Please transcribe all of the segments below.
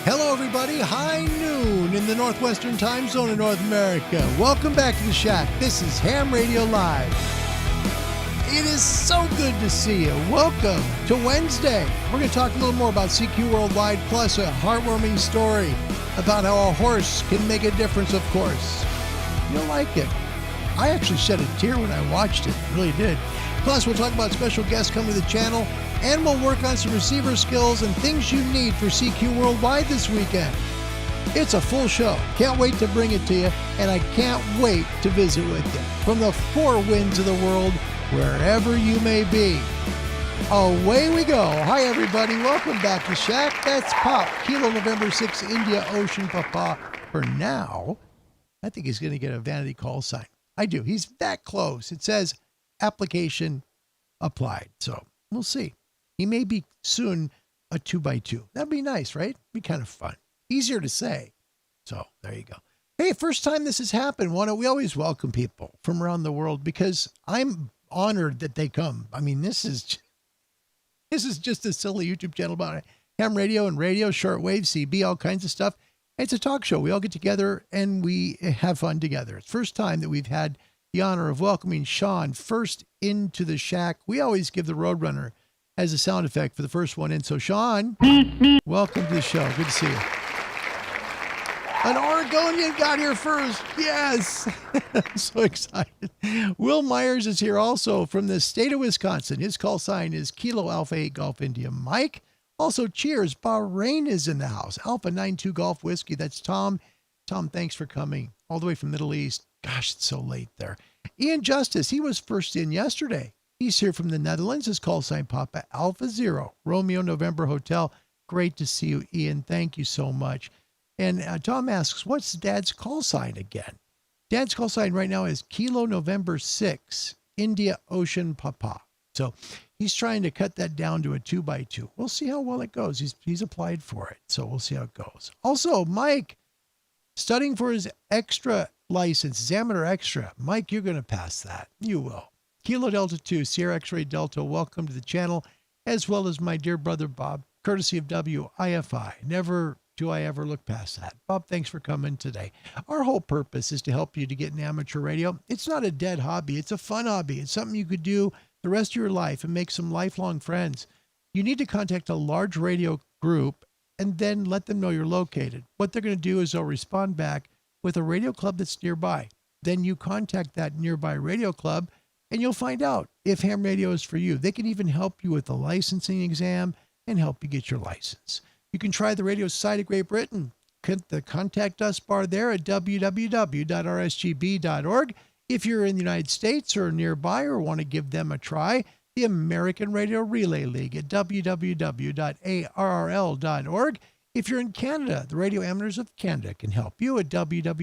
Hello, everybody. High noon in the Northwestern time zone of North America. Welcome back to the Shack. This is Ham Radio Live. It is so good to see you. Welcome to Wednesday. We're going to talk a little more about CQ Worldwide, plus a heartwarming story about how a horse can make a difference, of course. You'll like it. I actually shed a tear when I watched it. Really did. Plus, we'll talk about special guests coming to the channel, and we'll work on some receiver skills and things you need for CQ Worldwide this weekend. It's a full show. Can't wait to bring it to you, and I can't wait to visit with you from the four winds of the world, wherever you may be. Away we go. Hi, everybody. Welcome back to Shack. That's Pop, Kilo November 6, India Ocean Papa. For now, I think he's going to get a vanity call sign. I do. He's that close. It says application applied. So we'll see. He may be soon a 2x2. That'd be nice, right? Be kind of fun. Easier to say. So there you go. Hey, first time this has happened. We always welcome people from around the world because I'm honored that they come. I mean, this is just a silly YouTube channel about ham radio and radio, shortwave, CB, all kinds of stuff. It's a talk show. We all get together and we have fun together. It's the first time that we've had the honor of welcoming Sean first into the Shack. We always give the Roadrunner as a sound effect for the first one in. So Sean, welcome to the show. Good to see you. An Oregonian got here first. Yes. I'm so excited. Will Myers is here also from the state of Wisconsin. His call sign is Kilo Alpha 8 Golf India Mike. Also, cheers. Bahrain is in the house. Alpha 92 Golf Whiskey. That's Tom. Tom, thanks for coming all the way from Middle East. Gosh, it's so late there. Ian Justice, he was first in yesterday. He's here from the Netherlands. His call sign Papa Alpha Zero, Romeo November Hotel. Great to see you, Ian. Thank you so much. And Tom asks, what's Dad's call sign again? Dad's call sign right now is Kilo November 6, India Ocean Papa. So he's trying to cut that down to a 2x2. We'll see how well it goes. He's applied for it. So we'll see how it goes. Also, Mike, studying for his extra license, Examiner Extra. Mike, you're going to pass that. You will. Kilo Delta 2, Sierra X-Ray Delta, welcome to the channel, as well as my dear brother Bob, courtesy of WIFI. Never do I ever look past that. Bob, thanks for coming today. Our whole purpose is to help you to get an amateur radio. It's not a dead hobby. It's a fun hobby. It's something you could do the rest of your life and make some lifelong friends. You need to contact a large radio group and then let them know you're located. What they're going to do is they'll respond back with a radio club that's nearby. Then you contact that nearby radio club and you'll find out if ham radio is for you. They can even help you with the licensing exam and help you get your license. You can try the radio site of Great Britain. Click the contact us bar there at www.rsgb.org. If you're in the United States or nearby or want to give them a try, the American Radio Relay League at www.arrl.org. If you're in Canada, the Radio Amateurs of Canada can help you at www.rac.ca.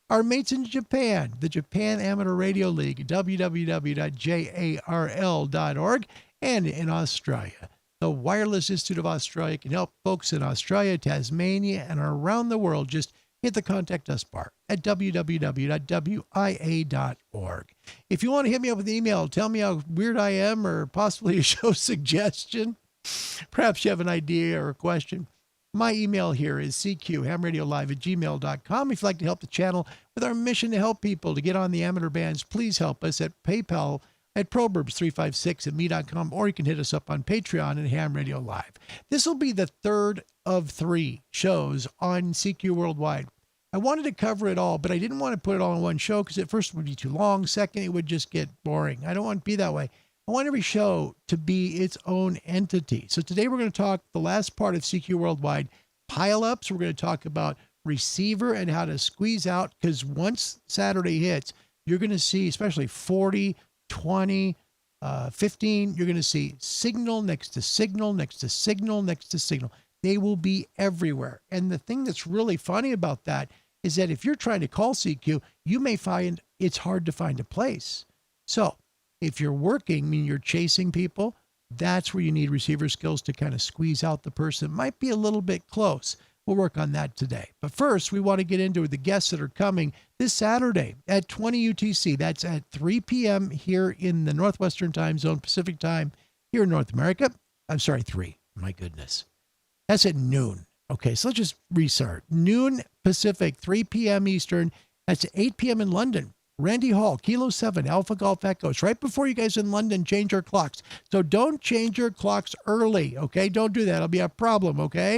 Our mates in Japan, the Japan Amateur Radio League, www.jarl.org, and in Australia, the Wireless Institute of Australia can help folks in Australia, Tasmania, and around the world. Just hit the contact us bar at www.wia.org. If you want to hit me up with an email, tell me how weird I am or possibly a show suggestion, perhaps you have an idea or a question. My email here is cqhamradiolive@gmail.com. If you'd like to help the channel with our mission to help people to get on the amateur bands, please help us at PayPal at proverbs356@me.com, or you can hit us up on Patreon and Ham Radio Live. This will be the third of 3 shows on CQ Worldwide. I wanted to cover it all, but I didn't want to put it all in one show because at first it would be too long. Second, it would just get boring. I don't want to be that way. I want every show to be its own entity. So today we're going to talk the last part of CQ Worldwide, pile-ups. We're going to talk about receiver and how to squeeze out, because once Saturday hits, you're going to see, especially 40, 20, 15, you're going to see signal next to signal, next to signal, next to signal. They will be everywhere. And the thing that's really funny about that is that if you're trying to call CQ, you may find it's hard to find a place. So if you're working, meaning you're chasing people, that's where you need receiver skills to kind of squeeze out the person. It might be a little bit close. We'll work on that today. But first, we want to get into the guests that are coming this Saturday at 20 UTC. That's at 3 p.m. here in the Northwestern Time Zone, Pacific Time here in North America. I'm sorry, 3. My goodness. That's at noon. Okay, so let's just restart. Noon Pacific, 3 p.m. Eastern. That's at 8 p.m. in London. Randy Hall, Kilo 7, Alpha Golf Echoes. Right before you guys in London change your clocks. So don't change your clocks early, okay? Don't do that. It'll be a problem, okay?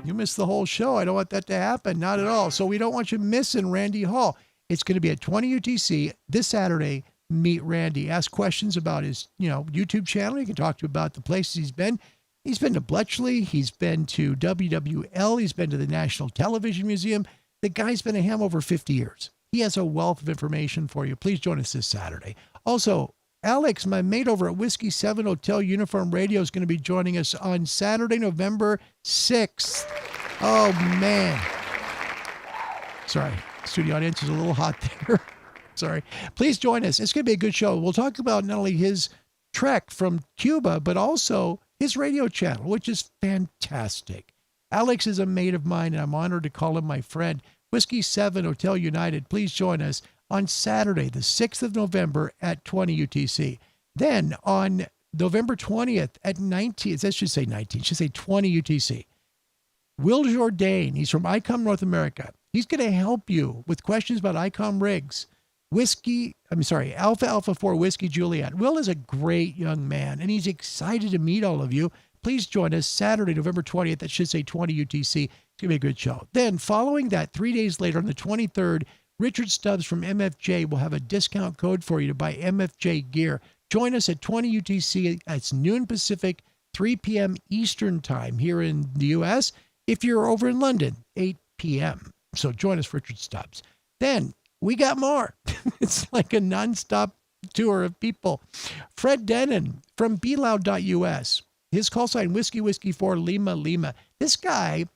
You missed the whole show. I don't want that to happen. Not at all. So we don't want you missing Randy Hall. It's going to be at 20 UTC this Saturday. Meet Randy. Ask questions about his, YouTube channel. You can talk to him about the places he's been. He's been to Bletchley. He's been to WWL. He's been to the National Television Museum. The guy's been a ham over 50 years. He has a wealth of information for you. Please join us this Saturday. Also, Alex, my mate over at Whiskey 7 Hotel Uniform Radio, is going to be joining us on Saturday, November 6th. Oh, man. Sorry, studio audience is a little hot there. Sorry. Please join us. It's going to be a good show. We'll talk about not only his trek from Cuba, but also his radio channel, which is fantastic. Alex is a mate of mine, and I'm honored to call him my friend. Whiskey 7 Hotel United, please join us on Saturday, the 6th of November at 20 UTC. Then on November 20th at 19, that should say 19, should say 20 UTC. Will Jourdain, he's from ICOM North America. He's going to help you with questions about ICOM rigs. Alpha Alpha 4 Whiskey Juliet. Will is a great young man, and he's excited to meet all of you. Please join us Saturday, November 20th. That should say 20 UTC. It's going to be a good show. Then following that, 3 days later on the 23rd, Richard Stubbs from MFJ will have a discount code for you to buy MFJ gear. Join us at 20 UTC. It's noon Pacific, 3 p.m. Eastern time here in the U.S. If you're over in London, 8 p.m. So join us, Richard Stubbs. Then we got more. It's like a nonstop tour of people. Fred Denon from BLoud.us. His call sign, Whiskey 4 Lima Lima. This guy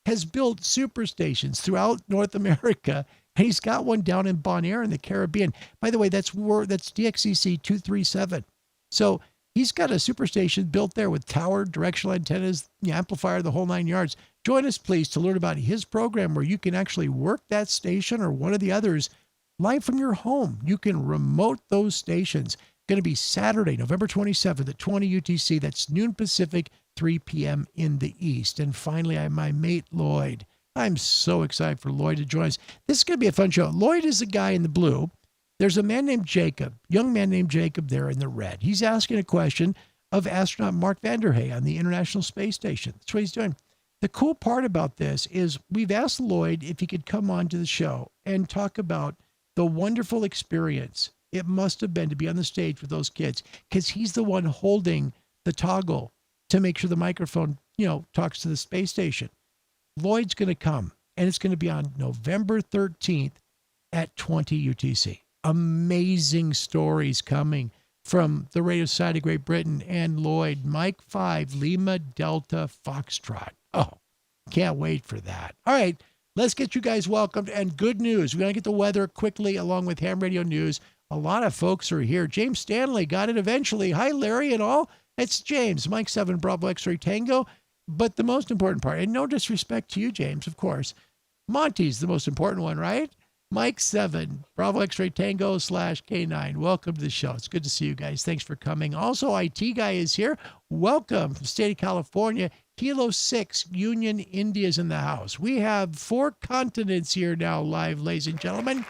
has built superstations throughout North America, and he's got one down in Bonaire in the Caribbean. By the way, that's DXCC 237. So he's got a superstation built there with tower, directional antennas, the amplifier, the whole 9 yards. Join us, please, to learn about his program where you can actually work that station or one of the others live from your home. You can remote those stations. Going to be Saturday, November 27th at 20 UTC. That's noon Pacific, 3 p.m. in the East. And finally, my mate, Lloyd. I'm so excited for Lloyd to join us. This is going to be a fun show. Lloyd is the guy in the blue. There's a man named Jacob, young man named Jacob there in the red. He's asking a question of astronaut Mark Vanderhey on the International Space Station. That's what he's doing. The cool part about this is we've asked Lloyd if he could come on to the show and talk about the wonderful experience it must have been to be on the stage with those kids, because he's the one holding the toggle to make sure the microphone, talks to the space station. Lloyd's going to come, and it's going to be on November 13th at 20 UTC. Amazing stories coming from the Radio Society of Great Britain and Lloyd. Mike 5, Lima Delta Foxtrot. Oh, can't wait for that. All right, let's get you guys welcomed. And good news, we're going to get the weather quickly along with Ham Radio News. A lot of folks are here. James Stanley got it eventually. Hi, Larry and all. It's James, Mike 7, Bravo X-Ray Tango. But the most important part, and no disrespect to you, James, of course, Monty's the most important one, right? Mike 7, Bravo X-Ray Tango /K9. Welcome to the show. It's good to see you guys. Thanks for coming. Also, IT Guy is here. Welcome from the state of California. Kilo 6, Union, India's in the house. We have 4 continents here now live, ladies and gentlemen.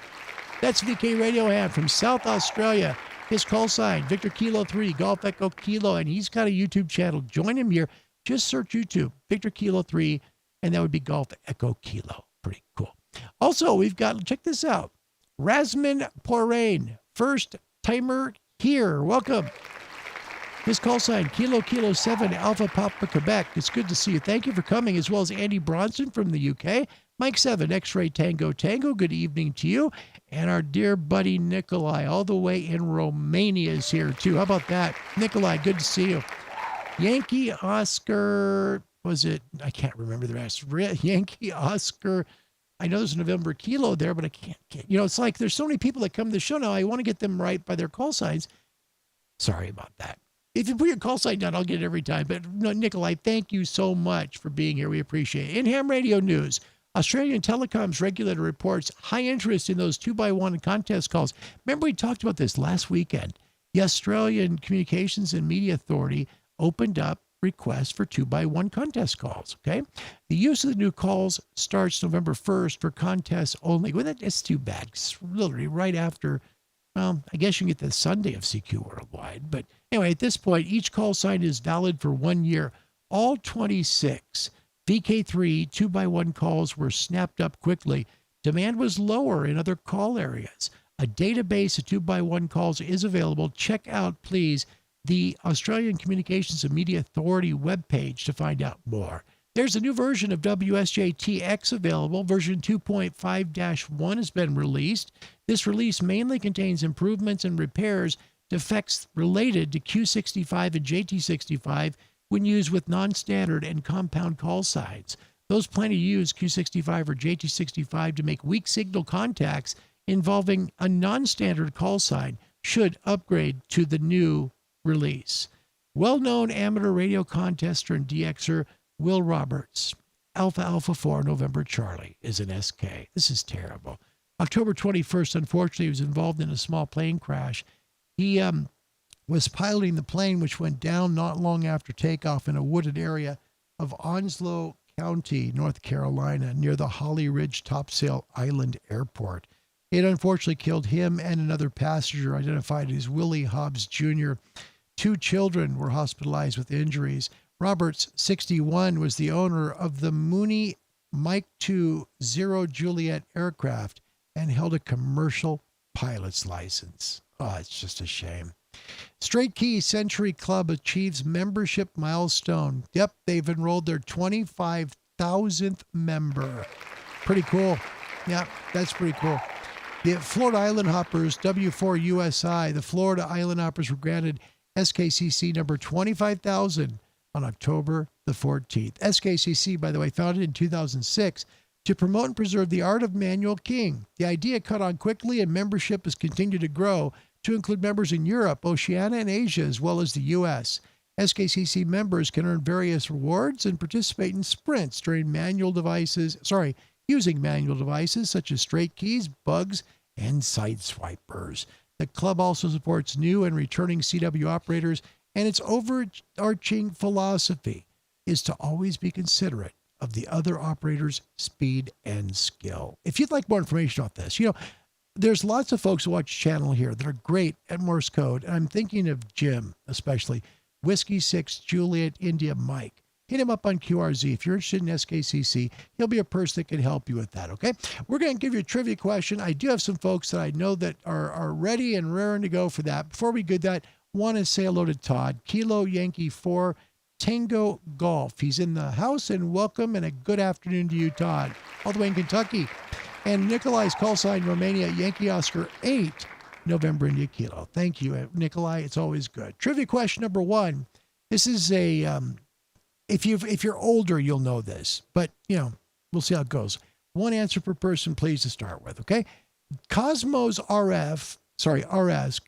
That's VK Radio Ham from South Australia. His call sign, Victor Kilo 3, Golf Echo Kilo, and he's got a YouTube channel. Join him here. Just search YouTube, Victor Kilo 3, and that would be Golf Echo Kilo. Pretty cool. Also, we've got, check this out, Rasmin Porain, first timer here. Welcome. His call sign, Kilo 7, Alpha Papa Quebec. It's good to see you. Thank you for coming, as well as Andy Bronson from the UK. Mike 7, X-Ray Tango Tango. Good evening to you. And our dear buddy Nikolai, all the way in Romania, is here too. How about that? Nikolai, good to see you. Yankee Oscar, I can't remember the rest. Yankee Oscar, I know there's a November Kilo there, but I can't get, it's like there's so many people that come to the show now. I want to get them right by their call signs. Sorry about that. If you put your call sign down, I'll get it every time. But no, Nikolai, thank you so much for being here. We appreciate it. In ham radio news, Australian Telecoms regulator reports high interest in those 2x1 contest calls. Remember, we talked about this last weekend. The Australian Communications and Media Authority opened up requests for 2x1 contest calls, okay? The use of the new calls starts November 1st for contests only. Well, that's too bad. It's literally right after, well, I guess you can get the Sunday of CQ Worldwide. But anyway, at this point, each call sign is valid for 1 year. All 26 VK3 2x1 calls were snapped up quickly. Demand was lower in other call areas. A database of 2x1 calls is available. Check out, please, the Australian Communications and Media Authority webpage to find out more. There's a new version of WSJ-TX available. Version 2.5-1 has been released. This release mainly contains improvements and repairs to defects related to Q65 and JT65 when used with non-standard and compound call signs. Those planning to use Q65 or JT65 to make weak signal contacts involving a non-standard call sign should upgrade to the new release. Well-known amateur radio contester and DXer Will Roberts, Alpha Alpha 4 November Charlie, is an SK. This is terrible. October 21st, unfortunately, he was involved in a small plane crash. He was piloting the plane, which went down not long after takeoff in a wooded area of Onslow County, North Carolina, near the Holly Ridge Topsail Island Airport. It unfortunately killed him and another passenger identified as Willie Hobbs Jr. 2 children were hospitalized with injuries. Roberts, 61, was the owner of the Mooney Mike 2 Zero Juliet aircraft and held a commercial pilot's license. Oh, it's just a shame. Straight Key Century Club achieves membership milestone. Yep, they've enrolled their 25,000th member. Pretty cool. Yeah, that's pretty cool. The Florida Island Hoppers, W4USI, the Florida Island Hoppers were granted SKCC number 25,000 on October the 14th. SKCC, by the way, founded in 2006 to promote and preserve the art of manual keying. The idea caught on quickly and membership has continued to grow to include members in Europe, Oceania, and Asia, as well as the U.S. SKCC members can earn various rewards and participate in sprints using manual devices such as straight keys, bugs, and sideswipers. The club also supports new and returning CW operators, and its overarching philosophy is to always be considerate of the other operator's speed and skill. If you'd like more information on this, there's lots of folks who watch the channel here that are great at Morse code, and I'm thinking of Jim, especially. Whiskey 6 Juliet India Mike. Hit him up on QRZ. If you're interested in SKCC, he'll be a person that can help you with that, okay? We're going to give you a trivia question. I do have some folks that I know that are ready and raring to go for that. Before we get that, want to say hello to Todd. Kilo Yankee 4 Tango Golf. He's in the house, and welcome and a good afternoon to you, Todd, all the way in Kentucky. And Nikolai's call sign, Romania, Yankee Oscar 8, November India Kilo. Thank you, Nikolai. It's always good. Trivia question number 1. This is a, if you're older, you'll know this, but, we'll see how it goes. 1 answer per person, please, to start with, okay? Cosmos RS,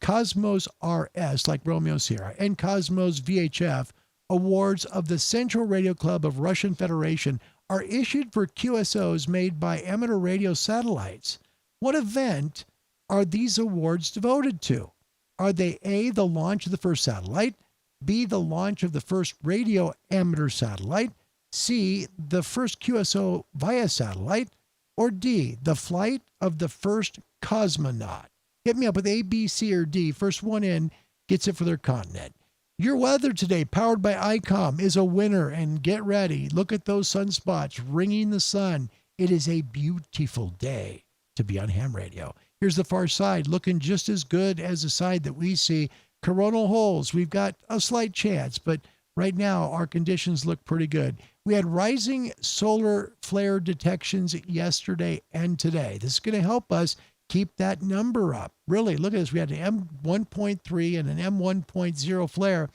Cosmos RS, like Romeo Sierra, and Cosmos VHF awards of the Central Radio Club of Russian Federation are issued for QSOs made by amateur radio satellites. What event are these awards devoted to? Are they A, the launch of the first satellite, B, the launch of the first radio amateur satellite, C, the first QSO via satellite, or D, the flight of the first cosmonaut? Hit me up with A, B, C, or D. First one in gets it for their continent. Your weather today, powered by ICOM, is a winner, and get ready. Look at those sunspots ringing the sun. It is a beautiful day to be on ham radio. Here's the far side, looking just as good as the side that we see. Coronal holes, we've got a slight chance, but right now our conditions look pretty good. We had rising solar flare detections yesterday and today. This is going to help us keep that number up. Really, look at this. We had an M1.3 and an M1.0 flare.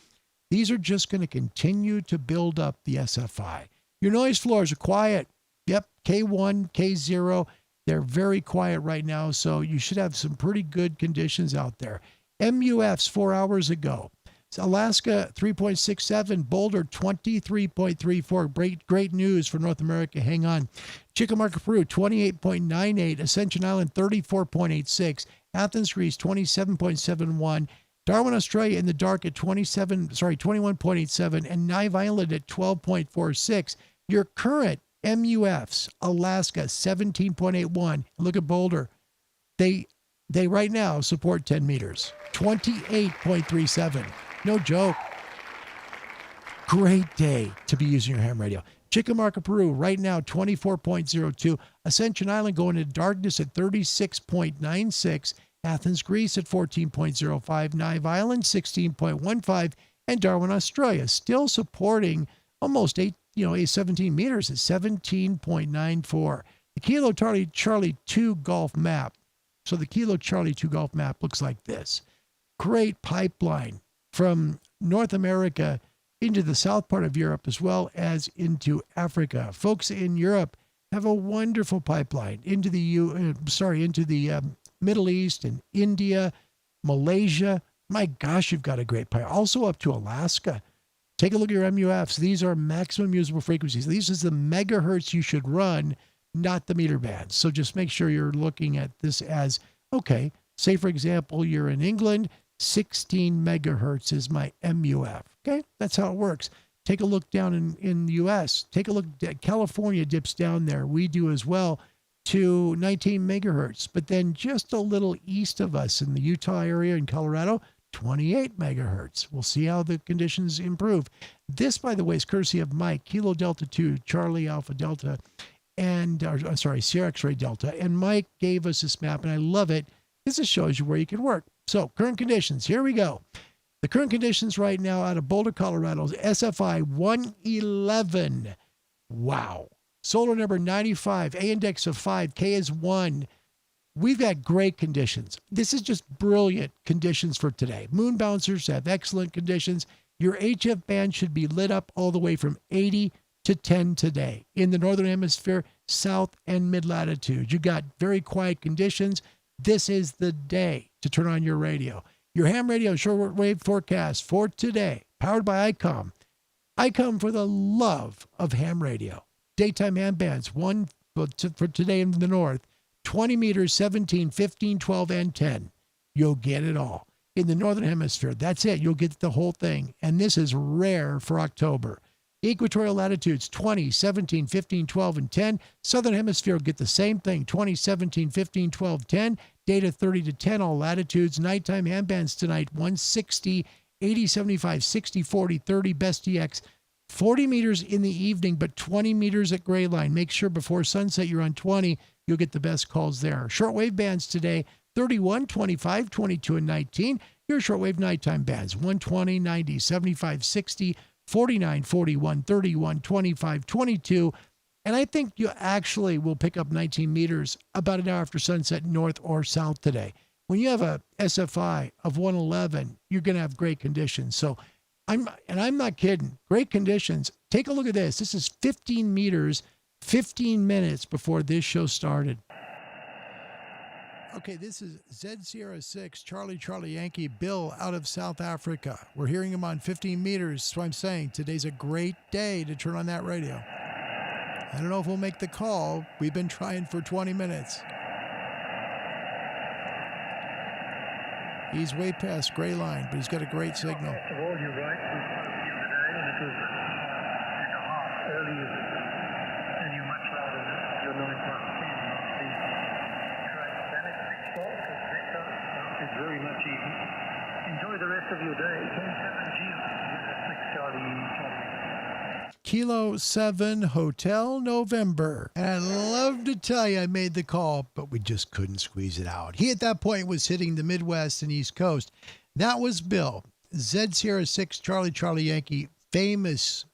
These are just going to continue to build up the SFI. Your noise floors are quiet. Yep, K1, K0. They're very quiet right now, so you should have some pretty good conditions out there. MUFs 4 hours ago. Alaska 3.67, Boulder 23.34. Great news for North America. Hang on. Chickamauga, Peru 28.98, Ascension Island 34.86, Athens, Greece 27.71, Darwin, Australia in the dark at 21.87, and Nive Island at 12.46. Your current MUFs, Alaska 17.81. Look at Boulder. They right now support 10 meters, 28.37. No joke. Great day to be using your ham radio. Chickamauga, Peru, right now 24.02. Ascension Island going into darkness at 36.96. Athens, Greece at 14.05. Nive Island 16.15. And Darwin, Australia still supporting almost 17 meters at 17.94. The Kilo Charlie 2 Golf map. So the Kilo Charlie 2 Golf map looks like this. Great pipeline from North America into the south part of Europe as well as into Africa. Folks in Europe have a wonderful pipeline into the Middle East and India, Malaysia. My gosh, you've got a great pipeline. Also up to Alaska. Take a look at your MUFs. These are maximum usable frequencies. These are the megahertz you should run, not the meter bands. So just make sure you're looking at this as, okay, say for example, you're in England, 16 megahertz is my MUF. Okay, that's how it works. Take a look down in the U.S. Take a look. California dips down there. We do as well to 19 megahertz. But then just a little east of us in the Utah area in Colorado, 28 megahertz. We'll see how the conditions improve. This, by the way, is courtesy of Mike, Kilo Delta 2, Charlie Alpha Delta, Sierra X-Ray Delta. And Mike gave us this map, and I love it because it shows you where you can work. So current conditions, here we go. The current conditions right now out of Boulder, Colorado is SFI 111. Wow. Solar number 95, A index of 5, K is 1. We've got great conditions. This is just brilliant conditions for today. Moon bouncers have excellent conditions. Your HF band should be lit up all the way from 80 to 10 today. In the Northern Hemisphere, south and mid-latitude, you got very quiet conditions. This is the day to turn on your radio. Your ham radio shortwave forecast for today, powered by ICOM. ICOM for the love of ham radio. Daytime ham bands, one for today in the north, 20 meters, 17, 15, 12, and 10. You'll get it all. In the Northern Hemisphere, that's it. You'll get the whole thing. And this is rare for October. Equatorial latitudes, 20, 17, 15, 12, and 10. Southern Hemisphere will get the same thing, 20, 17, 15, 12, 10. Data 30 to 10, all latitudes. Nighttime ham bands tonight, 160, 80, 75, 60, 40, 30, best EX. 40 meters in the evening, but 20 meters at gray line. Make sure before sunset you're on 20. You'll get the best calls there. Shortwave bands today, 31, 25, 22, and 19. Your shortwave nighttime bands, 120, 90, 75, 60, 49, 41, 31, 25, 22. And I think you actually will pick up 19 meters about an hour after sunset, north or south today. When you have a SFI of 111, you're going to have great conditions. So I'm not kidding. Great conditions. Take a look at this. This is 15 meters, 15 minutes before this show started. Okay, this is Z Sierra 6, Charlie Yankee, Bill out of South Africa. We're hearing him on 15 meters. That's what I'm saying. Today's a great day to turn on that radio. I don't know if we'll make the call. We've been trying for 20 minutes. He's way past gray line, but he's got a great signal. First of all, you're right. We spoke the other day, and it was like a half early, and you're much louder than your 9 plus 10 on the track. Then it's switched off, it's better, it's very much even. Enjoy the rest of your day. 27G, 6 Charlie. Kilo 7 Hotel November. And I'd love to tell you I made the call, but we just couldn't squeeze it out. He at that point was hitting the Midwest and East Coast. That was Bill. Z Sierra 6 Charlie Yankee, famous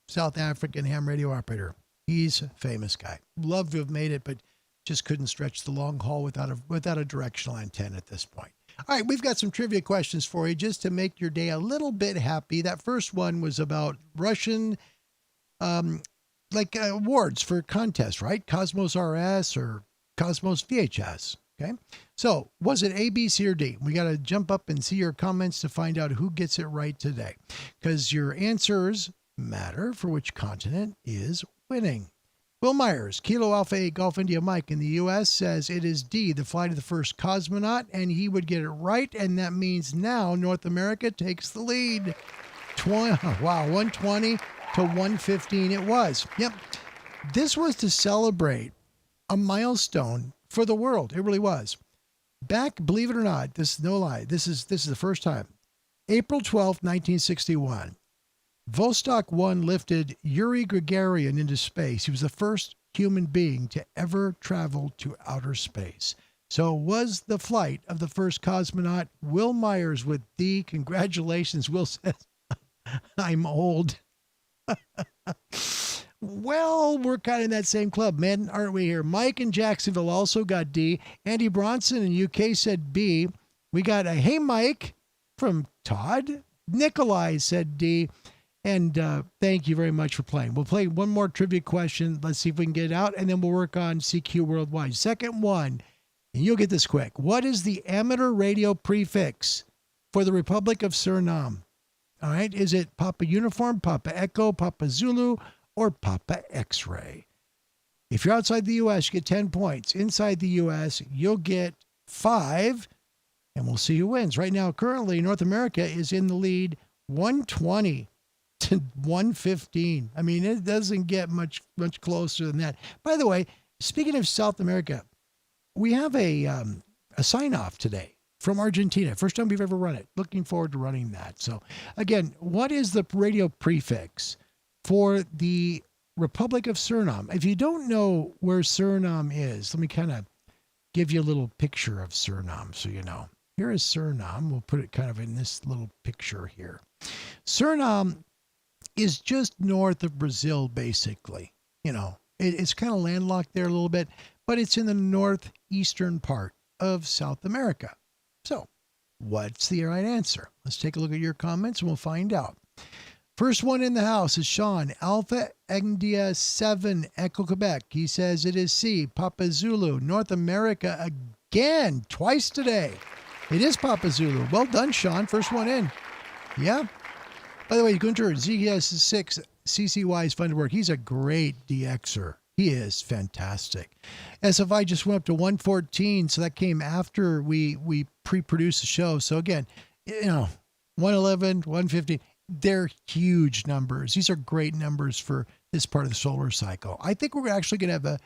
South African ham radio operator. He's a famous guy. Love to have made it, but just couldn't stretch the long haul without a directional antenna at this point. All right, we've got some trivia questions for you just to make your day a little bit happy. That first one was about Russian awards for contests, right? Cosmos RS or Cosmos VHS. Okay. So was it A, B, C, or D? We got to jump up and see your comments to find out who gets it right today, because your answers matter for which continent is winning. Will Myers, Kilo Alpha 8 Golf India Mike in the U.S. says it is D, the flight of the first cosmonaut, and he would get it right, and that means now North America takes the lead. 120 to 115 it was. Yep. This was to celebrate a milestone for the world. It really was. Back, believe it or not, this is no lie, this is the first time. April 12th, 1961. Vostok 1 lifted Yuri Gagarin into space. He was the first human being to ever travel to outer space. So it was the flight of the first cosmonaut. Will Myers with D. Congratulations. Will says, I'm old. Well, we're kind of in that same club, man, aren't we here? Mike in Jacksonville also got D. Andy Bronson in UK said B. We got a Hey Mike from Todd. Nikolai said D. And thank you very much for playing. We'll play one more trivia question. Let's see if we can get it out, and then we'll work on CQ Worldwide. Second one, and you'll get this quick. What is the amateur radio prefix for the Republic of Suriname? All right. Is it Papa Uniform, Papa Echo, Papa Zulu, or Papa X-Ray? If you're outside the U.S., you get 10 points. Inside the U.S., you'll get 5, and we'll see who wins. Right now, currently, North America is in the lead 120 to 115. I mean, it doesn't get much closer than that. By the way, speaking of South America, we have a sign-off today from Argentina. First time we've ever run it. Looking forward to running that. So, again, what is the radio prefix for the Republic of Suriname? If you don't know where Suriname is, let me kind of give you a little picture of Suriname so you know. Here is Suriname. We'll put it kind of in this little picture here. Suriname is just north of Brazil, basically. You know, it's kind of landlocked there a little bit, but it's in the northeastern part of South America. So, what's the right answer? Let's take a look at your comments and we'll find out. First one in the house is Sean, Alpha India 7, Echo Quebec. He says it is C, Papa Zulu, North America again, twice today. It is Papa Zulu. Well done, Sean. First one in. Yeah. By the way, Gunter, ZS6 CCY is fun to work. He's a great DXer. He is fantastic. SFI just went up to 114, so that came after we pre-produced the show. So again, you know, 111, 150, they're huge numbers. These are great numbers for this part of the solar cycle. I think we're actually going to have a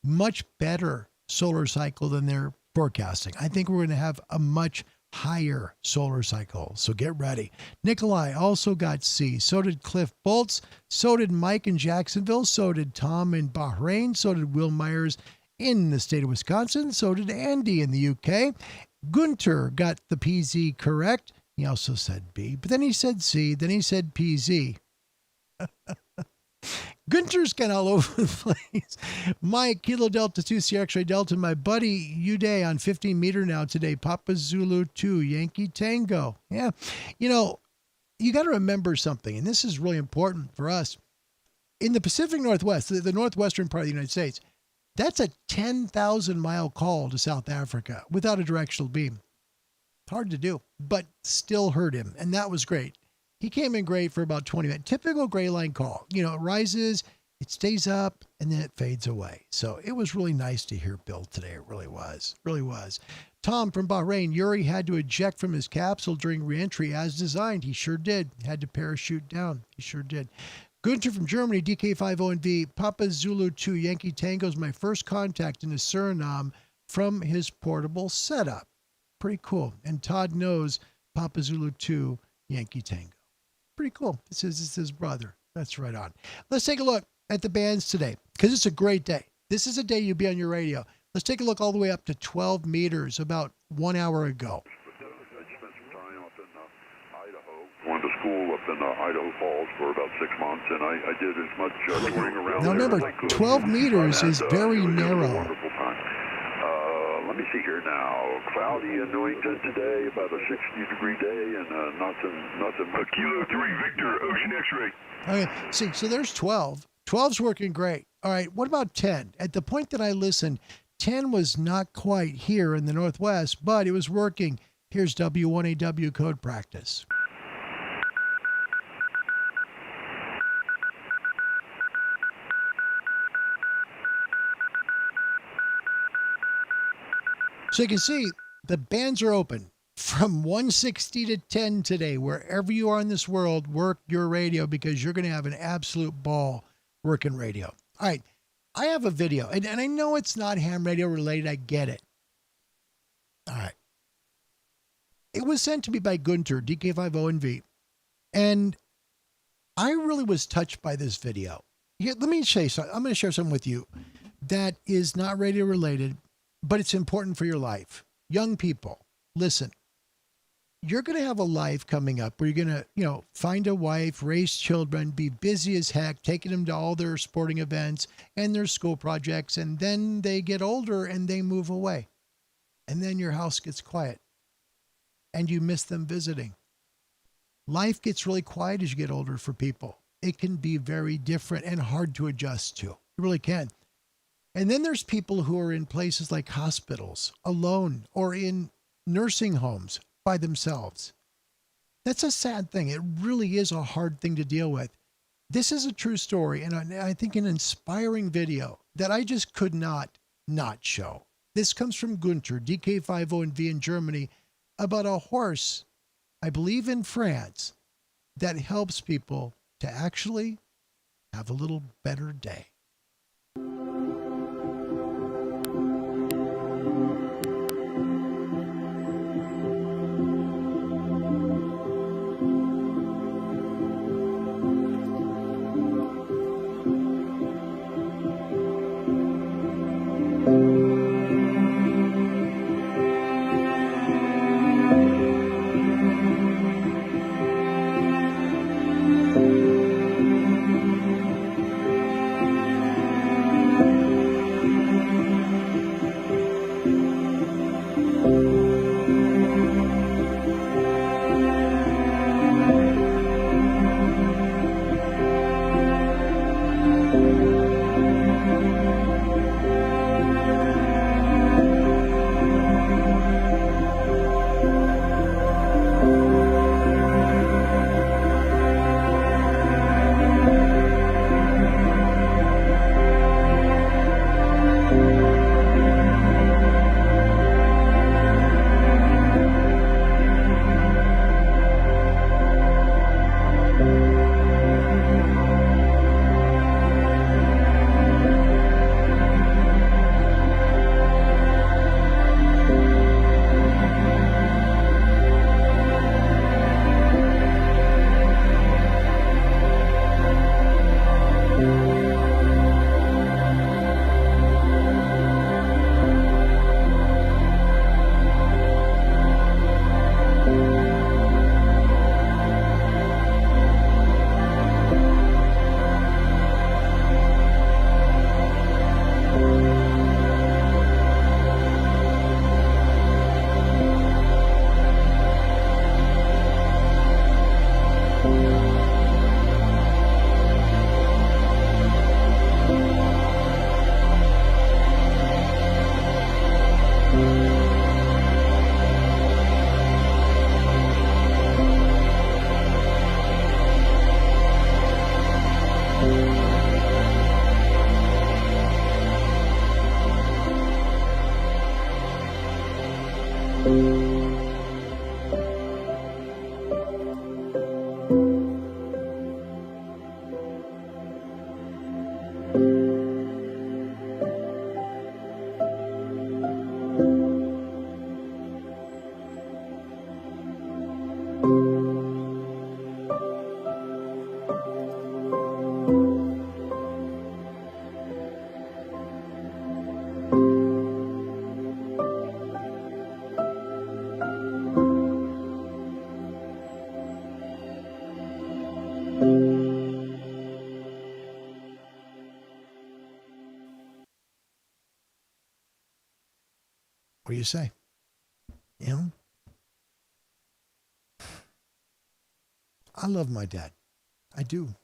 much better solar cycle than they're forecasting. I think we're going to have a much higher solar cycle. So get ready. Nikolai also got C. So did Cliff Bolts. So did Mike in Jacksonville. So did Tom in Bahrain. So did Will Myers in the state of Wisconsin. So did Andy in the UK. Gunter got the PZ correct. He also said B, but then he said C, then he said PZ. Gunter's kind of all over the place. Mike, Kilo Delta 2, Sierra X-Ray Delta, my buddy Uday on 15 meter now today. Papa Zulu 2, Yankee Tango. Yeah. You know, you got to remember something, and this is really important for us. In the Pacific Northwest, the northwestern part of the United States, that's a 10,000-mile call to South Africa without a directional beam. Hard to do, but still heard him, and that was great. He came in great for about 20 minutes. Typical gray line call. You know, it rises, it stays up, and then it fades away. So it was really nice to hear Bill today. It really was. Really was. Tom from Bahrain, Yuri had to eject from his capsule during reentry as designed. He sure did. Had to parachute down. He sure did. Gunter from Germany, DK50NV, Papa Zulu 2, Yankee Tango is my first contact in Suriname from his portable setup. Pretty cool. And Todd knows Papa Zulu 2, Yankee Tango. Pretty cool. This is his brother. That's right on. Let's take a look at the bands today because it's a great day. This is a day you'll be on your radio. Let's take a look all the way up to 12 meters about 1 hour ago. I spent some time up in Idaho. Went to school up in Idaho Falls for about 6 months, and I did as much touring around now there remember, as I could. 12 meters is very it was narrow. a wonderful time. Let me see here now. Cloudy in Newington today, about a 60-degree day, and nothing. Kilo 3 Victor, Ocean X-ray. Okay, see, so there's 12. 12's working great. All right, what about 10? At the point that I listened, 10 was not quite here in the Northwest, but it was working. Here's W1AW code practice. So you can see the bands are open from 160 to 10 today. Wherever you are in this world, work your radio because you're going to have an absolute ball working radio. All right. I have a video, and I know it's not ham radio related. I get it. All right. It was sent to me by Gunter, DK5ONV, and I really was touched by this video. Yeah, let me say something. I'm going to share something with you that is not radio related, but it's important for your life. Young people, listen. You're going to have a life coming up where you're going to, find a wife, raise children, be busy as heck, taking them to all their sporting events and their school projects. And then they get older and they move away. And then your house gets quiet and you miss them visiting. Life gets really quiet as you get older for people. It can be very different and hard to adjust to. It really can. And then there's people who are in places like hospitals, alone, or in nursing homes by themselves. That's a sad thing. It really is a hard thing to deal with. This is a true story, and I think an inspiring video that I just could not show. This comes from Gunter, DK5ONV in Germany, about a horse, I believe in France, that helps people to actually have a little better day. What do you say? I love my dad. I do.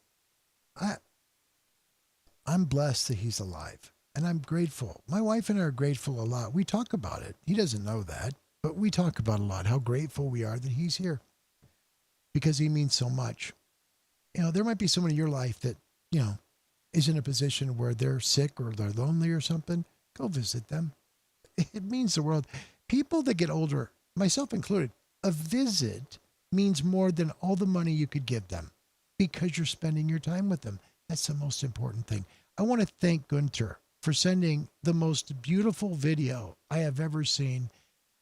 I'm blessed that he's alive. And I'm grateful. My wife and I are grateful a lot. We talk about it. He doesn't know that, but we talk about a lot how grateful we are that he's here because he means so much. There might be someone in your life that, is in a position where they're sick or they're lonely or something. Go visit them. It means the world. People that get older, myself included, a visit means more than all the money you could give them because you're spending your time with them. That's the most important thing. I want to thank Gunter for sending the most beautiful video I have ever seen.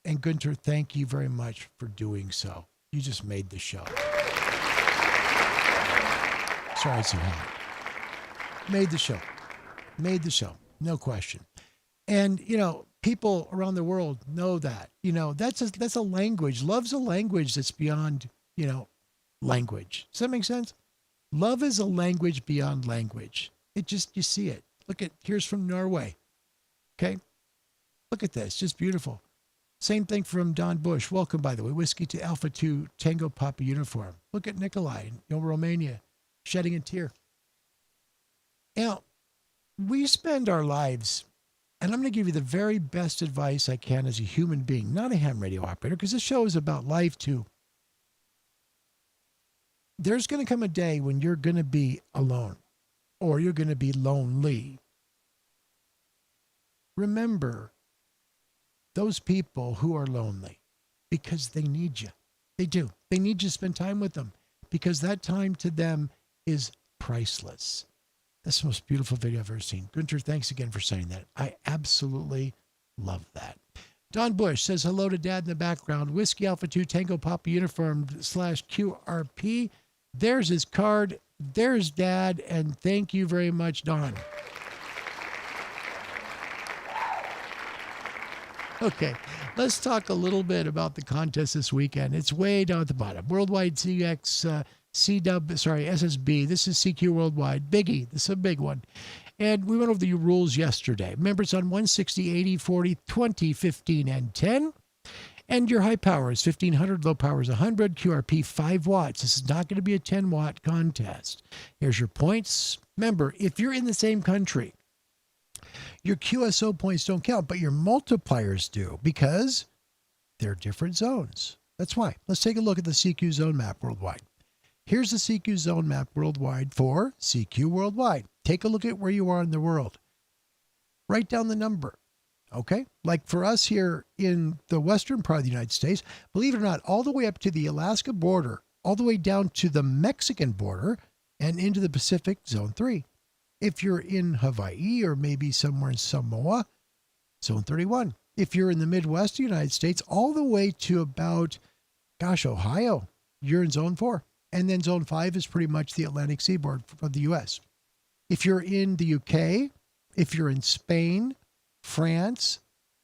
And Gunter, thank you very much for doing so. You just made the show. Sorry, it's so hot. Made the show. Made the show. No question. And, people around the world know that. That's a language. Love's a language that's beyond, language. Does that make sense? Love is a language beyond language. You see it. Here's from Norway. Okay? Look at this. Just beautiful. Same thing from Don Bush. Welcome, by the way. Whiskey to Alpha 2 Tango Papa uniform. Look at Nikolai in Romania, shedding a tear. We spend our lives, and I'm going to give you the very best advice I can as a human being, not a ham radio operator, because this show is about life too. There's going to come a day when you're going to be alone or you're going to be lonely. Remember those people who are lonely because they need you. They do. They need you to spend time with them because that time to them is priceless. That's the most beautiful video I've ever seen. Gunter, thanks again for saying that. I absolutely love that. Don Bush says hello to Dad in the background. Whiskey Alpha 2 Tango Papa uniform /QRP. There's his card. There's Dad. And thank you very much, Don. Okay, let's talk a little bit about the contest this weekend. It's way down at the bottom. Worldwide SSB. This is CQ Worldwide. Biggie. This is a big one. And we went over the rules yesterday. Remember, it's on 160, 80, 40, 20, 15, and 10. And your high power is 1500, low power is 100, QRP 5 watts. This is not going to be a 10-watt contest. Here's your points. Remember, if you're in the same country, your QSO points don't count, but your multipliers do because they're different zones. That's why. Let's take a look at the CQ zone map worldwide. Here's the CQ zone map worldwide for CQ Worldwide. Take a look at where you are in the world. Write down the number, okay? Like for us here in the western part of the United States, believe it or not, all the way up to the Alaska border, all the way down to the Mexican border, and into the Pacific, Zone 3. If you're in Hawaii or maybe somewhere in Samoa, Zone 31. If you're in the Midwest of the United States, all the way to about, Ohio, you're in Zone 4. And then Zone 5 is pretty much the Atlantic seaboard of the U.S. If you're in the UK, if you're in Spain, France,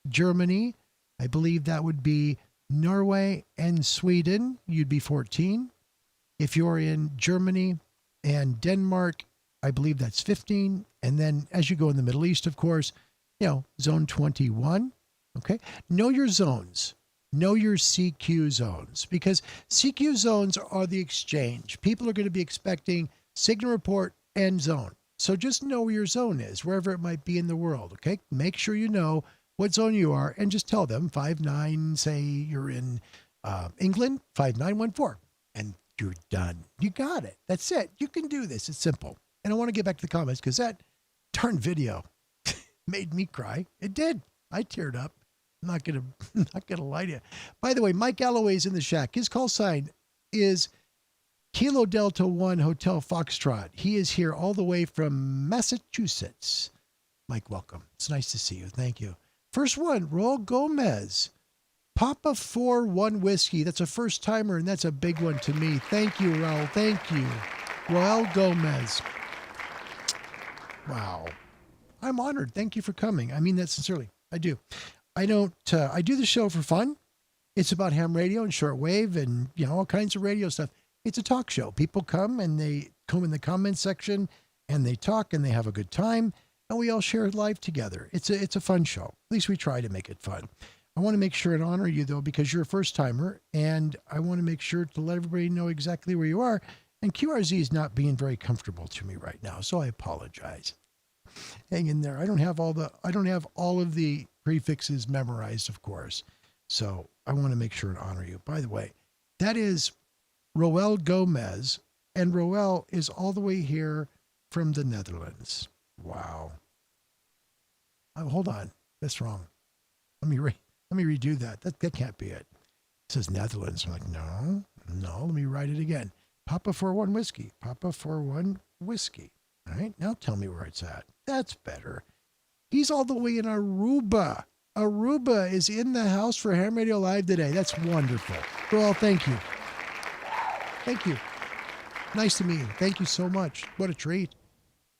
Germany, I believe that would be Norway and Sweden, you'd be 14. If you're in Germany and Denmark, I believe that's 15. And then as you go in the Middle East, of course, Zone 21. Okay. Know your zones. Know your CQ zones because CQ zones are the exchange. People are going to be expecting signal report and zone. So just know where your zone is, wherever it might be in the world, okay? Make sure you know what zone you are and just tell them 59, say you're in England, 5914, and you're done. You got it. That's it. You can do this. It's simple. And I want to get back to the comments because that darn video made me cry. It did. I teared up. I'm not gonna lie to you. By the way, Mike Galloway's in the shack. His call sign is Kilo Delta 1 Hotel Foxtrot. He is here all the way from Massachusetts. Mike, welcome. It's nice to see you. Thank you. First one, Raul Gomez. Papa 4-1 Whiskey. That's a first timer, and that's a big one to me. Thank you, Raul. Thank you. Raul Gomez. Wow. I'm honored. Thank you for coming. I mean that sincerely. I do. I do the show for fun. It's about ham radio and shortwave and, all kinds of radio stuff. It's a talk show. People come and they come in the comments section and they talk and they have a good time and we all share life together. It's a fun show. At least we try to make it fun. I want to make sure and honor you though, because you're a first timer and I want to make sure to let everybody know exactly where you are. And QRZ is not being very comfortable to me right now. So I apologize. hang in there. I don't have all of the prefixes memorized, of course. So I want to make sure and honor you. By the way, that is Roel Gomez, and Roel is all the way here from the Netherlands. Wow. Oh, hold on. That's wrong. Let me redo that. That can't be it. It says Netherlands. I'm like, no. Let me write it again. Papa 41 whiskey. Papa 41 whiskey. All right. Now tell me where it's at. That's better. He's all the way in Aruba. Aruba is in the house for Ham Radio Live today. That's wonderful. Well, thank you. Thank you. Nice to meet you. Thank you so much. What a treat.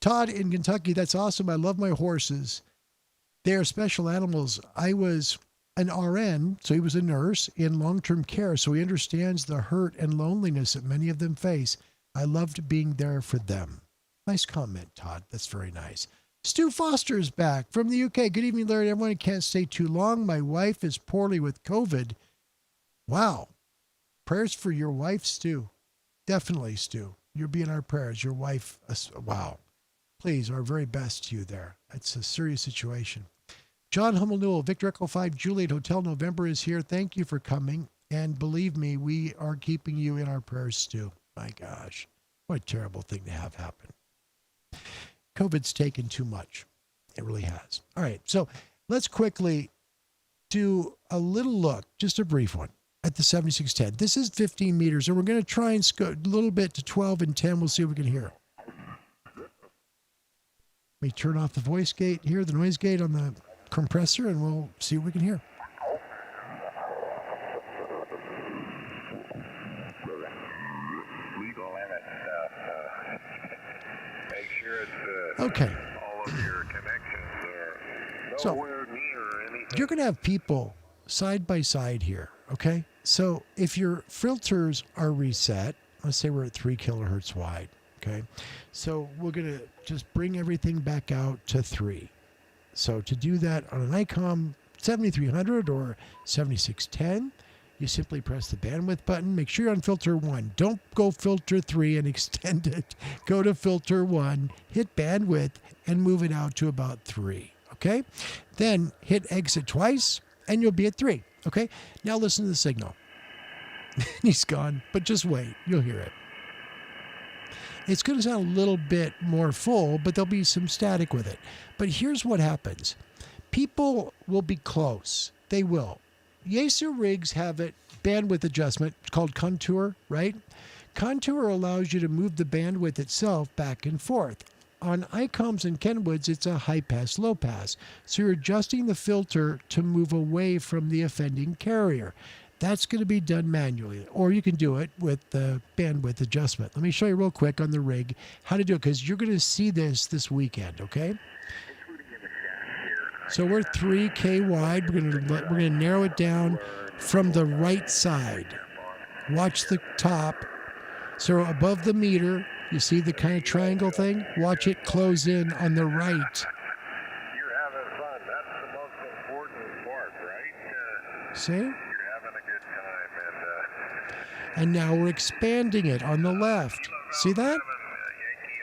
Todd in Kentucky. That's awesome. I love my horses. They are special animals. I was an RN, so he was a nurse in long-term care, so he understands the hurt and loneliness that many of them face. I loved being there for them. Nice comment, Todd. That's very nice. Stu Foster is back from the UK. Good evening, Larry. Everyone, can't stay too long. My wife is poorly with COVID. Wow. Prayers for your wife, Stu. Definitely, Stu. You'll be in our prayers. Your wife, wow. Please, our very best to you there. It's a serious situation. John Hummel Newell, Victor Echo 5, Juliet Hotel November is here. Thank you for coming. And believe me, we are keeping you in our prayers, Stu. My gosh, what a terrible thing to have happen. COVID's taken too much. It really has. All right, so let's quickly do a little look, just a brief one, at the 7610. This is 15 meters, and we're going to try and scoot a little bit to 12 and 10. We'll see what we can hear. Let me turn off the voice gate here, the noise gate on the compressor, and we'll see what we can hear. Legal limit stuff. Make sure it's Okay. all of your connections are nowhere near anything. You're going to have people side by side here, okay? So if your filters are reset, let's say we're at 3 kilohertz wide, okay? So we're going to just bring everything back out to 3. So to do that on an ICOM 7300 or 7610, you simply press the bandwidth button. Make sure you're on filter 1. Don't go filter 3 and extend it. Go to filter 1, hit bandwidth, and move it out to about 3, okay? Then hit exit twice, and you'll be at 3, okay? Now listen to the signal. He's gone, but just wait. You'll hear it. It's going to sound a little bit more full, but there'll be some static with it. But here's what happens. People will be close. They will. Yaesu rigs have it bandwidth adjustment called contour, right? Contour allows you to move the bandwidth itself back and forth. On ICOMs and Kenwoods, it's a high pass, low pass. So you're adjusting the filter to move away from the offending carrier. That's going to be done manually, or you can do it with the bandwidth adjustment. Let me show you real quick on the rig how to do it, because you're going to see this weekend, okay? So we're 3K wide. We're going to narrow it down from the right side. Watch the top. So above the meter, you see the kind of triangle thing? Watch it close in on the right. You're having fun. That's the most important part, right? See? You're having a good time. And now we're expanding it on the left. See that? Yankee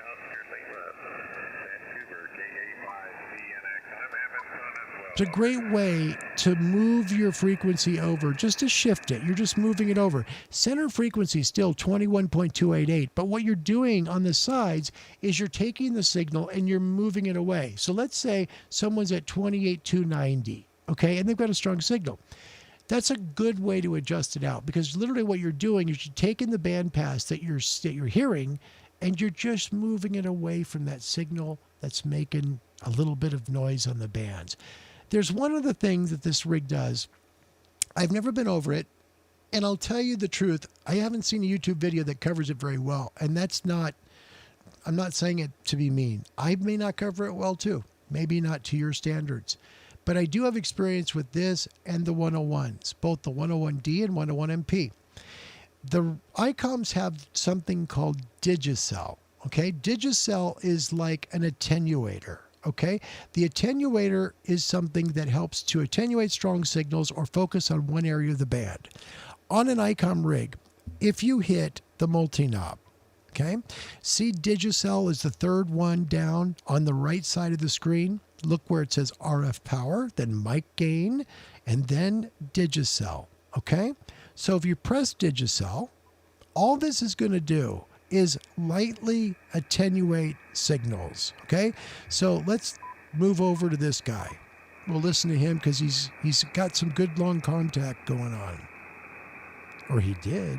Oscar Lima, Vancouver, K85CNX. I'm having fun as well. It's a great way to move your frequency over, just to shift it. You're just moving it over. Center frequency is still 21.288, but what you're doing on the sides is you're taking the signal and you're moving it away. So let's say someone's at 28,290, okay, and they've got a strong signal. That's a good way to adjust it out, because literally what you're doing is you're taking the band pass that you're hearing, and you're just moving it away from that signal that's making a little bit of noise on the bands. There's one other thing that this rig does. I've never been over it, and I'll tell you the truth, I haven't seen a YouTube video that covers it very well, and that's not, I'm not saying it to be mean. I may not cover it well too, maybe not to your standards, but I do have experience with this and the 101s, both the 101D and 101MP. The ICOMs have something called Digicel, okay? Digicel is like an attenuator. Okay, the attenuator is something that helps to attenuate strong signals or focus on one area of the band. On an ICOM rig, if you hit the multi-knob, Okay. See, Digicel is the third one down on the right side of the screen. Look where it says RF power, then mic gain, and then Digicel. Okay. So if you press Digicel, all this is going to do is lightly attenuate signals. Okay. So let's move over to this guy. We'll listen to him because he's got some good long contact going on. Or he did.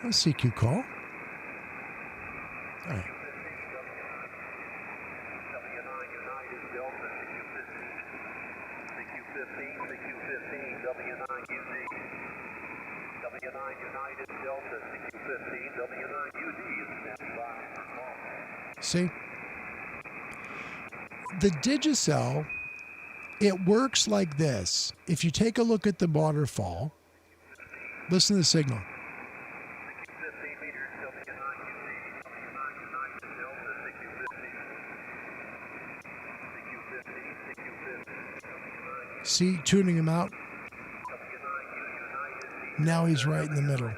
A CQ call. All right. See? The Digicel, it works like this. If you take a look at the waterfall, listen to the signal. See, tuning him out. Now he's right in the middle.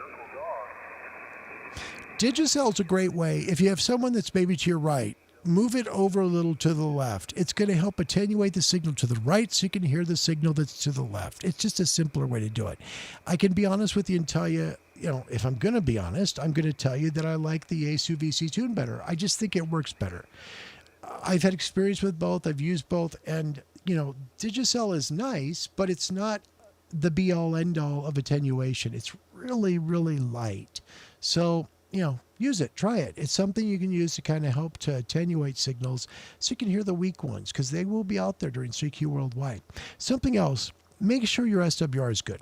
Digicel's a great way. If you have someone that's maybe to your right, move it over a little to the left. It's going to help attenuate the signal to the right so you can hear the signal that's to the left. It's just a simpler way to do it. I can be honest with you and tell you, if I'm going to be honest, I'm going to tell you that I like the Yaesu VC Tune better. I just think it works better. I've had experience with both. I've used both. And, Digicel is nice, but it's not the be-all, end-all of attenuation. It's really, really light. So, use it. Try it. It's something you can use to kind of help to attenuate signals so you can hear the weak ones because they will be out there during CQ Worldwide. Something else, make sure your SWR is good.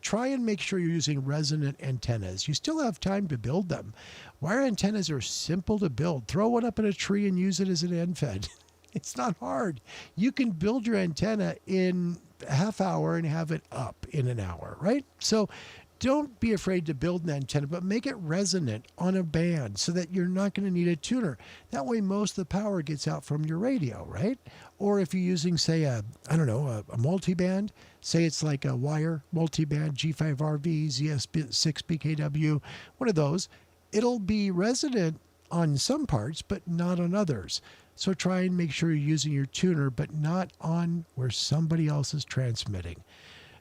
Try and make sure you're using resonant antennas. You still have time to build them. Wire antennas are simple to build. Throw one up in a tree and use it as an end fed. It's not hard. You can build your antenna in a half hour and have it up in an hour, right? So don't be afraid to build an antenna, but make it resonant on a band so that you're not going to need a tuner. That way most of the power gets out from your radio, right? Or if you're using, say, a multiband, say it's like a wire multiband, G5RV, ZS6BKW, one of those, it'll be resonant on some parts, but not on others. So try and make sure you're using your tuner, but not on where somebody else is transmitting.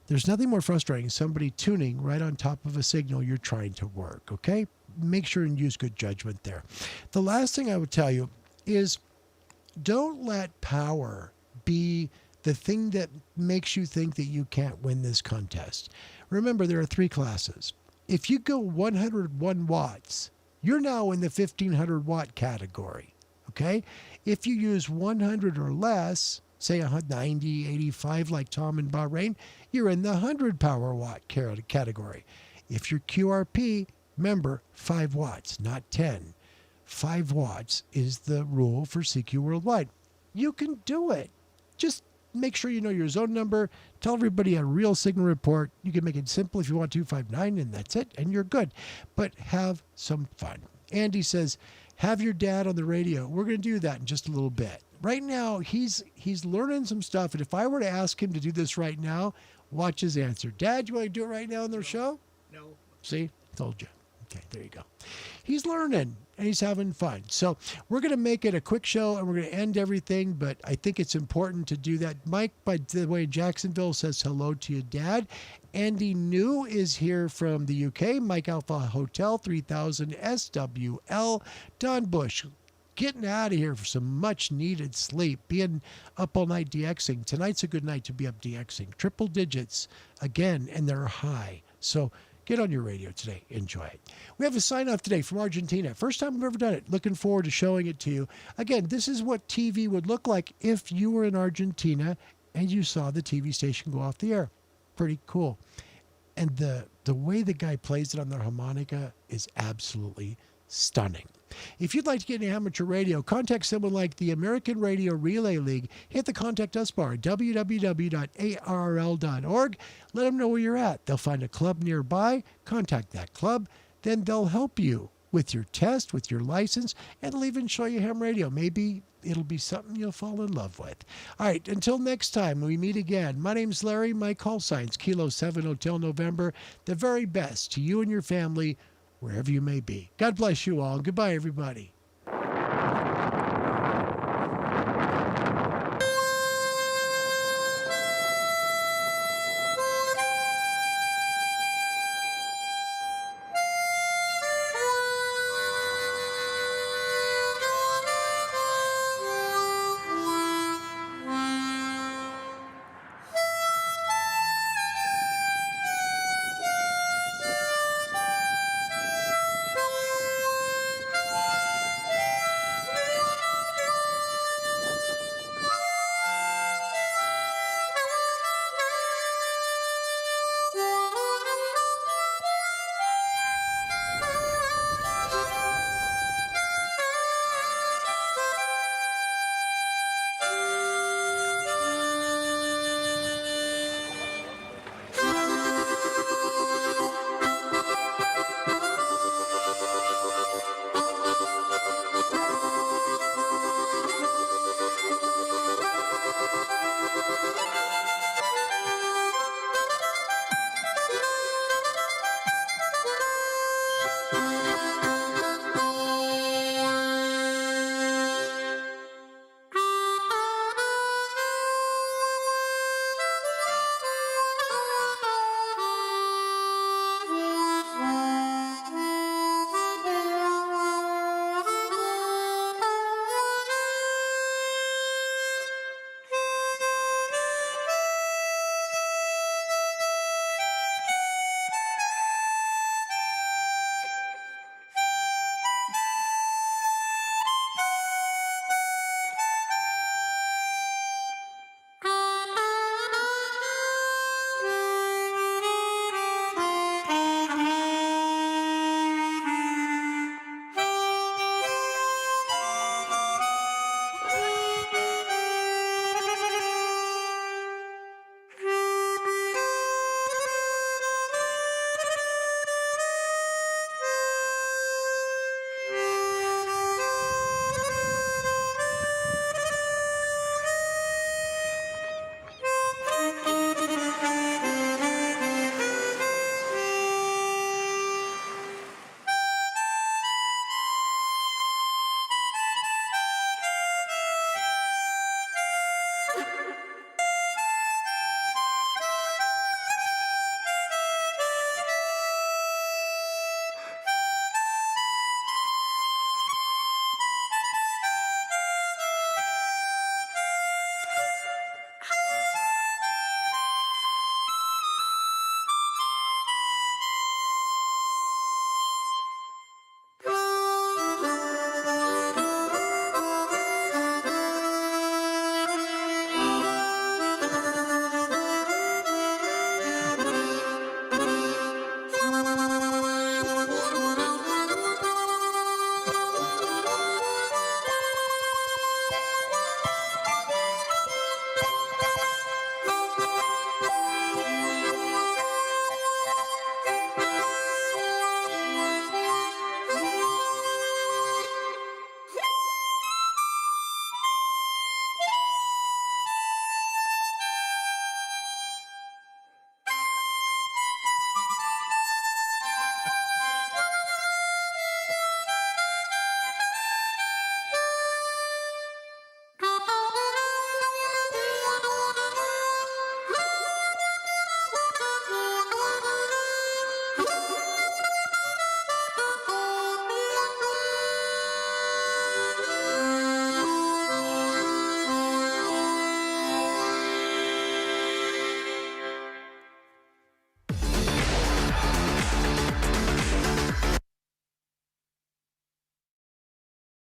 There's nothing more frustrating than somebody tuning right on top of a signal you're trying to work, okay? Make sure and use good judgment there. The last thing I would tell you is don't let power be the thing that makes you think that you can't win this contest. Remember, there are 3 classes. If you go 101 watts, you're now in the 1500 watt category, okay? If you use 100 or less, say 90, 85 like Tom in Bahrain, you're in the 100 power watt category. If you're QRP, remember 5 watts, not 10. 5 watts is the rule for CQ Worldwide. You can do it. Just make sure you know your zone number. Tell everybody a real signal report. You can make it simple if you want 259 and that's it, and you're good. But have some fun. Andy says, have your dad on the radio. We're going to do that in just a little bit. Right now, he's learning some stuff, and if I were to ask him to do this right now, watch his answer. Dad, you want to do it right now on the show? No. See? Told you. Okay, there you go. He's learning, and he's having fun. So we're going to make it a quick show, and we're going to end everything, but I think it's important to do that. Mike, by the way, Jacksonville says hello to you, Dad. Andy New is here from the UK. Mike Alpha Hotel 3000 SWL. Don Bush, getting out of here for some much needed sleep, being up all night DXing. Tonight's a good night to be up DXing. Triple digits again, and they're high. So get on your radio today. Enjoy it. We have a sign off today from Argentina. First time we've ever done it. Looking forward to showing it to you. Again, this is what TV would look like if you were in Argentina and you saw the TV station go off the air. Pretty cool. And the way the guy plays it on the harmonica is absolutely stunning. If you'd like to get into amateur radio, contact someone like the American Radio Relay League. Hit the Contact Us bar at www.arrl.org. Let them know where you're at. They'll find a club nearby. Contact that club. Then they'll help you with your test, with your license, and it'll even show you ham radio. Maybe it'll be something you'll fall in love with. All right, until next time we meet again, my name's Larry. My call sign's Kilo 7 Hotel November. The very best to you and your family, wherever you may be. God bless you all. Goodbye, everybody.